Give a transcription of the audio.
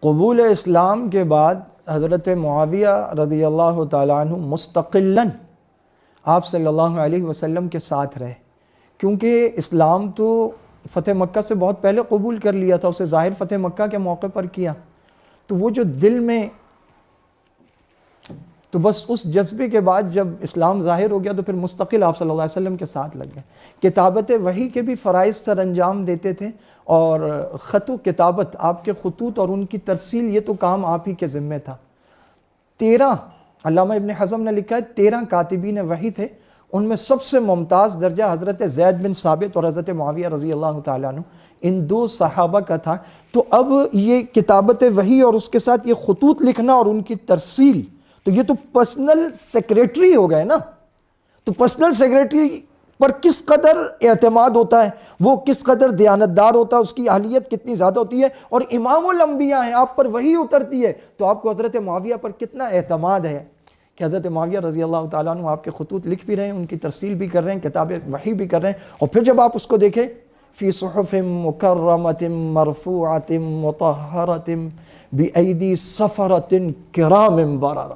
قبول اسلام کے بعد حضرت معاویہ رضی اللہ تعالیٰ عنہ مستقلاً آپ صلی اللہ علیہ وسلم کے ساتھ رہے، کیونکہ اسلام تو فتح مکہ سے بہت پہلے قبول کر لیا تھا، اسے ظاہر فتح مکہ کے موقع پر کیا، تو وہ جو دل میں، تو بس اس جذبے کے بعد جب اسلام ظاہر ہو گیا تو پھر مستقل آپ صلی اللہ علیہ وسلم کے ساتھ لگ گئے۔ کتابت وحی کے بھی فرائض سر انجام دیتے تھے، اور خط و کتابت، آپ کے خطوط اور ان کی ترسیل، یہ تو کام آپ ہی کے ذمہ تھا۔ 13 علامہ ابن حزم نے لکھا ہے 13 کاتبین وحی تھے، ان میں سب سے ممتاز درجہ حضرت زید بن ثابت اور حضرت معاویہ رضی اللہ تعالیٰ عنہ، ان 2 صحابہ کا تھا۔ تو اب یہ کتابت وحی اور اس کے ساتھ یہ خطوط لکھنا اور ان کی ترسیل، تو یہ تو پرسنل سیکریٹری ہو گئے نا۔ تو پرسنل سیکریٹری پر کس قدر اعتماد ہوتا ہے، وہ کس قدر دیانتدار ہوتا ہے، اس کی اہلیت کتنی زیادہ ہوتی ہے، اور امام الانبیاء ہیں، آپ پر وحی اترتی ہے، تو آپ کو حضرت معاویہ پر کتنا اعتماد ہے کہ حضرت معاویہ رضی اللہ تعالیٰ عنہ آپ کے خطوط لکھ بھی رہے ہیں، ان کی ترسیل بھی کر رہے ہیں، کتاب وحی بھی کر رہے ہیں۔ اور پھر جب آپ اس کو دیکھیں، فی صحف مکرمۃ مرفوعۃ مطہرۃ بأیدی سفرۃ کرام بررہ،